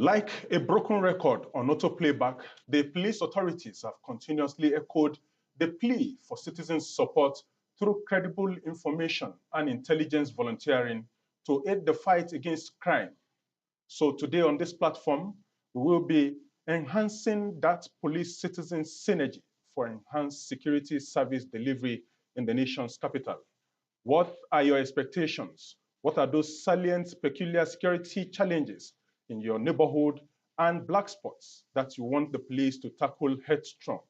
Like a broken record on auto playback, the police authorities have continuously echoed the plea for citizens' support through credible information and intelligence volunteering to aid the fight against crime. So today on this platform, we will be enhancing that police-citizen synergy for enhanced security service delivery in the nation's capital. What are your expectations? What are those salient, peculiar security challenges in your neighborhood and black spots that you want the police to tackle headstrong?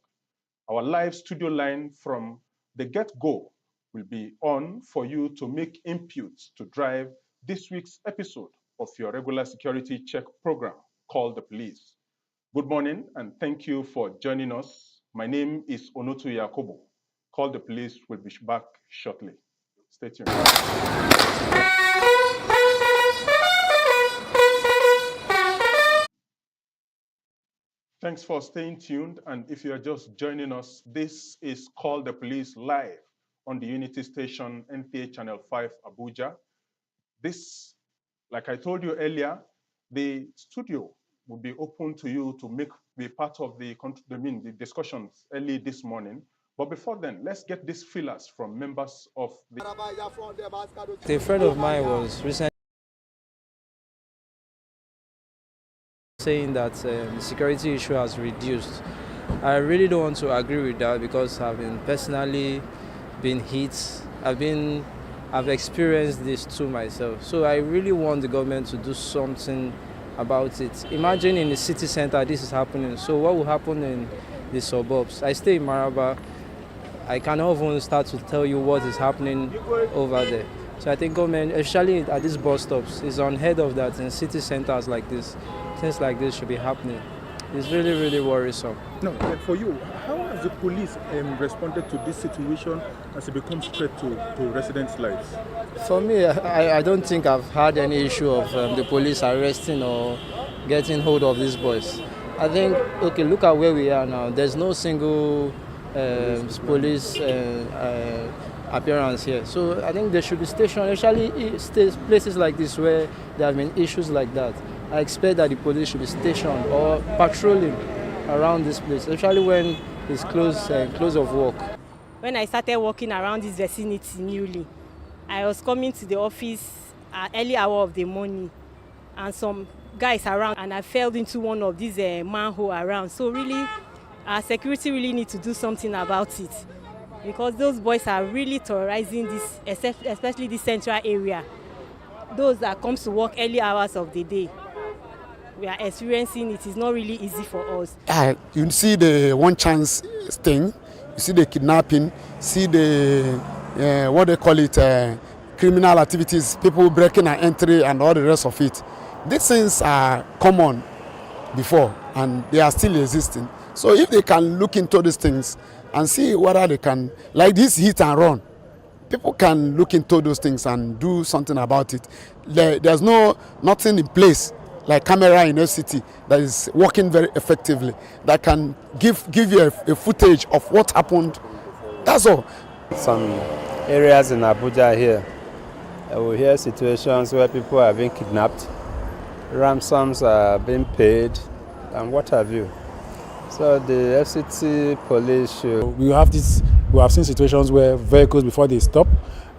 Our live studio line from the get-go will be on for you to make inputs to drive this week's episode of your regular security check program called The Police. Good morning and thank you for joining us. My name is Onotu Yakobo. Call the Police will be back shortly. Stay tuned. Thanks for staying tuned. And if you are just joining us, this is Call the Police live on the Unity Station, NTA Channel 5, Abuja. This, like I told you earlier, the studio will be open to you to be part of the discussions early this morning. But before then, let's get these feelers from members of the... A friend of mine was recently saying that the security issue has reduced. I really don't want to agree with that because I've personally been hit. I've experienced this too myself. So I really want the government to do something about it. Imagine in the city center this is happening. So what will happen in the suburbs? I stay in Maraba. I cannot even start to tell you what is happening over there. So I think government, especially at these bus stops, is unheard of that in city centers like this. Things like this should be happening. It's really, really worrisome. No, for you, how has the police responded to this situation as it becomes threat to residents' lives? For me, I don't think I've had any issue of the police arresting or getting hold of these boys. I think, okay, look at where we are now. There's no single police appearance here. So I think they should be stationed, especially places like this where there have been issues like that. I expect that the police should be stationed or patrolling around this place, especially when it's close of work. When I started walking around this vicinity newly, I was coming to the office at early hour of the morning and some guys around and I fell into one of these manhole around. So really, our security really need to do something about it because those boys are really terrorizing this, especially the central area. Those that comes to work early hours of the day. We are experiencing it is not really easy for us. You see the one chance thing, you see the kidnapping, see the what they call it, criminal activities, people breaking and entry and all the rest of it. These things are common before and they are still existing. So if they can look into these things and see whether they can, like this hit and run, people can look into those things and do something about it. There's nothing in place like camera in a city that is working very effectively, that can give you a footage of what happened. That's all. Some areas in Abuja here, we hear situations where people are being kidnapped, ransoms are being paid, and what have you. So the FCT police should... We have seen situations where vehicles, before they stop,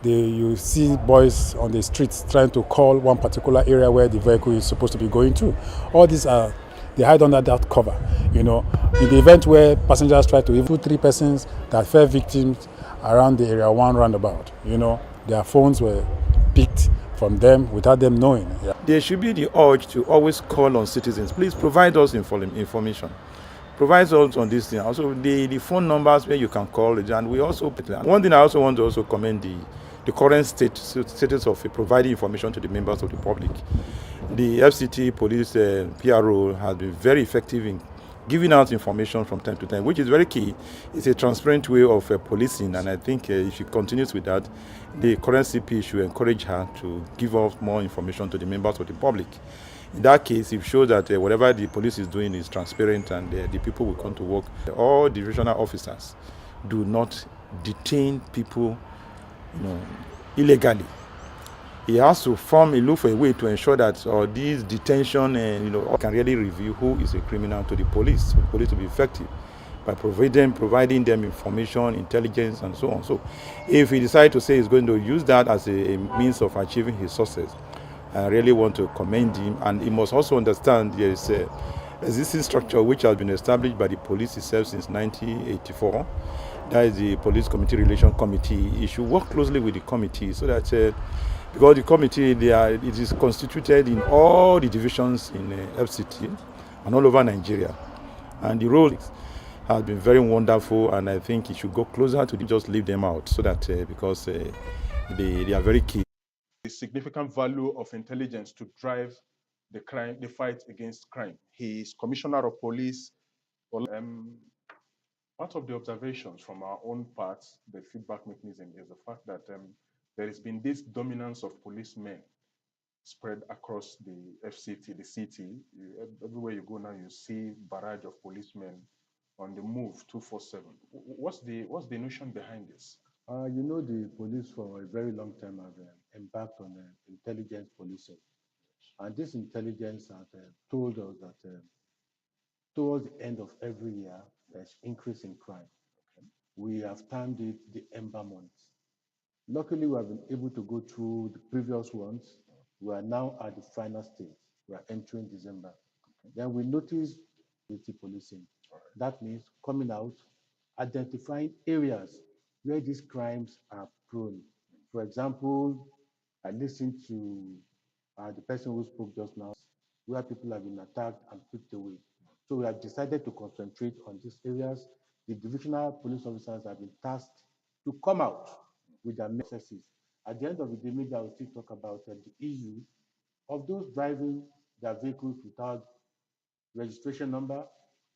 you see boys on the streets trying to call one particular area where the vehicle is supposed to be going to. All these they hide under that cover. In the event where passengers try to even 3 persons that fell victims around the area 1 roundabout, their phones were picked from them without them knowing. Yeah. There should be the urge to always call on citizens. Please provide us information. Provide us on this thing. Also, the phone numbers where you can call, and we also... One thing I also want to also commend the current status of providing information to the members of the public. The FCT police PRO has been very effective in giving out information from time to time, which is very key. It's a transparent way of policing, and I think if she continues with that, the current CP should encourage her to give out more information to the members of the public. In that case, it shows that whatever the police is doing is transparent and the people will come to work. All the regional officers do not detain people illegally. he has to look for a way to ensure that these detention and can really reveal who is a criminal to the police, for the police to be effective by providing them information, intelligence, and so on. So, if he decides to say he's going to use that as a means of achieving his success, I really want to commend him, and he must also understand there is a existing structure which has been established by the police itself since 1984. That is the Police Community Relation Committee. He should work closely with the committee so that because the committee it is constituted in all the divisions in FCT and all over Nigeria, and the role has been very wonderful, and I think it should go closer to just leave them out so that because they are very key. The significant value of intelligence to drive the fight against crime. He is Commissioner of Police. Part of the observations from our own parts, the feedback mechanism, is the fact that there has been this dominance of policemen spread across the FCT, the city. Everywhere you go now, you see barrage of policemen on the move 247. What's the notion behind this? The police for a very long time have embarked on intelligence policing. And this intelligence has told us that towards the end of every year, there's increase in crime. We have termed it the Ember Months. Luckily, we have been able to go through the previous ones. We are now at the final stage. We are entering December. Then we notice policing. That means coming out, identifying areas where these crimes are prone. For example, I listened to the person who spoke just now, where people have been attacked and picked away. So we have decided to concentrate on these areas. The divisional police officers have been tasked to come out with their messages. At the end of the day, maybe I will still talk about the issue of those driving their vehicles without registration number.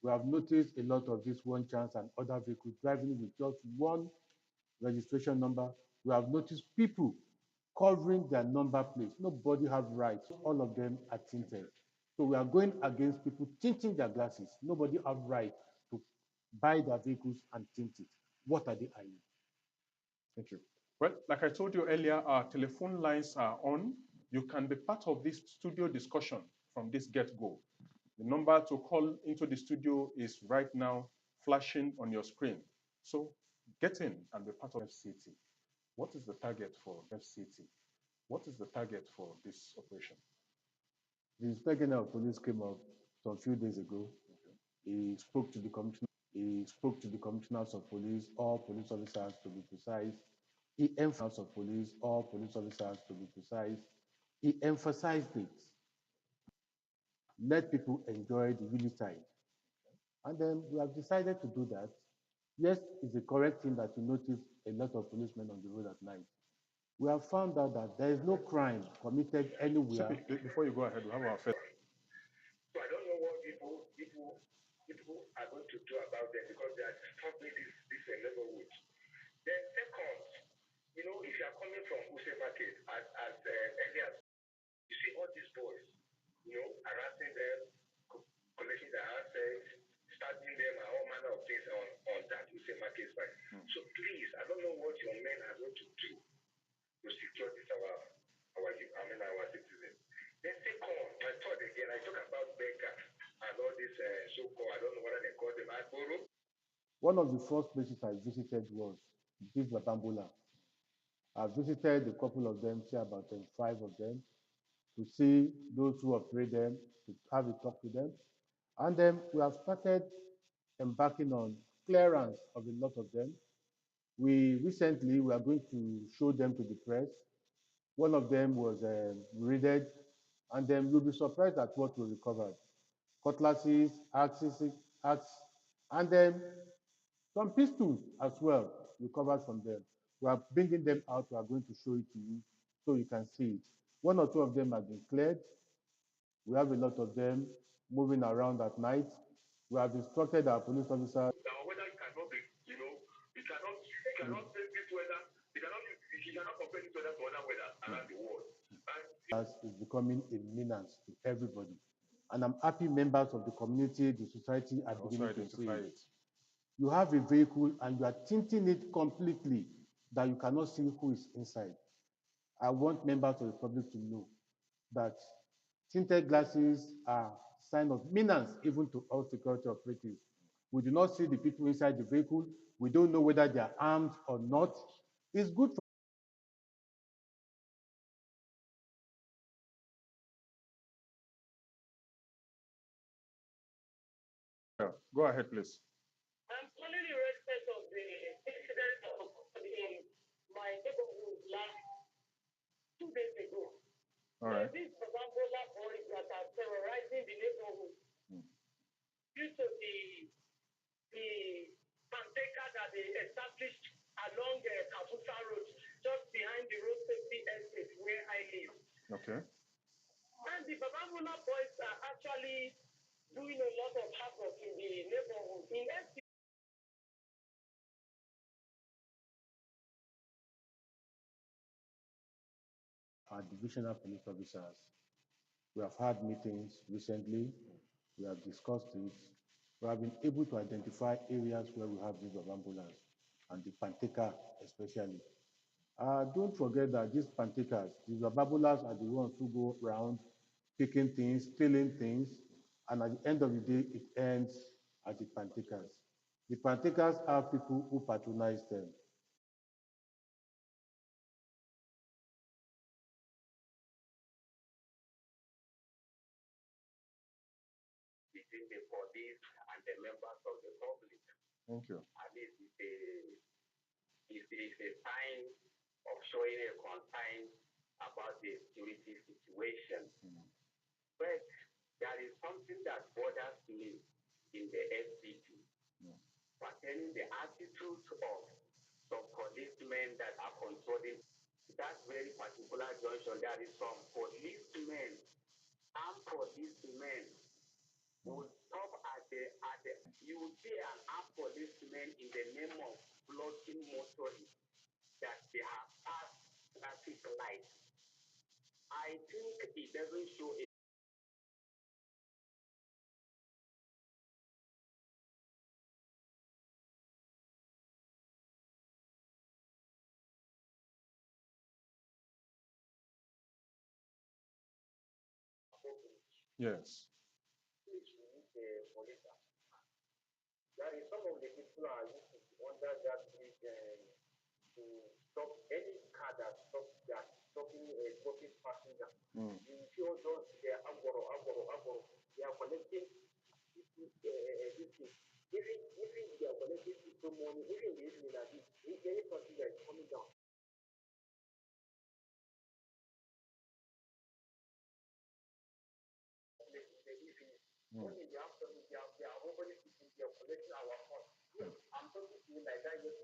We have noticed a lot of this one chance and other vehicles driving with just one registration number. We have noticed people covering their number plates. Nobody have rights. All of them are tinted. So we are going against people tinting their glasses. Nobody have right to buy their vehicles and tint it. What are they eyeing? Thank you. Well, like I told you earlier, our telephone lines are on. You can be part of this studio discussion from this get-go. The number to call into the studio is right now flashing on your screen. So get in and be part of FCT. What is the target for FCT? What is the target for this operation? The Inspector General of Police came up some few days ago. He spoke to the commissioner. He spoke to the commissioners of police, all police officers to be precise. He emphasized of police, all police officers to be precise. He emphasized it. Let people enjoy the Unitide. And then we have decided to do that. Yes, it's a correct thing that you notice a lot of policemen on the road at night. We have found out that there is no crime committed anywhere. Before you go ahead, we have our first. So I don't know what people are going to do about them because they are disturbing this neighborhood. Then second, if you are coming from Use Market as early as you see all these boys, harassing them, collecting their assets, starting them and all manner of things on that Use Market side. So please, I don't know what your men are going to do to secure this our citizens. Then second, my third again, I talk about beggars and all this so-called, I don't know whether they call them Agboro. One of the first places I visited was this Babambola. I visited a couple of them, say about 5 of them, to see those who operate them, to have a talk to them. And then we have started embarking on clearance of a lot of them. We are going to show them to the press. One of them was raided, and then you'll be surprised at what we recovered. Cutlasses, axes, and then some pistols as well recovered from them. We are bringing them out. We are going to show it to you so you can see it. 1 or 2 of them have been cleared. We have a lot of them moving around at night. We have instructed our police officers. Now, whether it cannot be, you cannot say this weather, you cannot compare this weather to other weather around the world. Is becoming a menace to everybody. And I'm happy members of the community, the society are beginning to see it. You have a vehicle and you are tinting it completely that you cannot see who is inside. I want members of the public to know that tinted glasses are sign of menace even to all security operatives. We do not see the people inside the vehicle. We don't know whether they are armed or not. It's good for Go ahead, please. I'm calling in respect of the incident in my neighborhood last 2 days ago. All right. These Babambola boys that are terrorizing the neighborhood due to the panteka that they established along Kabusa Road, just behind the road safety estate where I live. Okay. And the Babambola boys are actually doing a lot of havoc in the neighborhood. In our divisional police officers. We have had meetings recently. We have discussed it. We have been able to identify areas where we have these ambulance and the panteka especially. Don't forget that these pantekas, these babulas are the ones who go around picking things, stealing things, and at the end of the day, it ends at the pantekas. The pantekas have people who patronize them. between the police and the members of the public. Thank you. At least it's a sign of showing a concern about the security situation. But there is something that bothers me in the SBT pertaining the attitude of some policemen that are controlling that very particular junction. There is some policemen, armed policemen, will stop at the you will see an armed policeman in the name of blocking motorists that they have passed traffic lights. I think it doesn't show a Yes. police. There is some of the people are under that bridge to stop any car that stopping passenger. You see all those they are agoro. They are collecting this thing. Even they are collecting people money, even the evening like this, if any passenger is coming down. Only in the afternoon, they are already sitting there collecting our funds. I'm talking to you like that.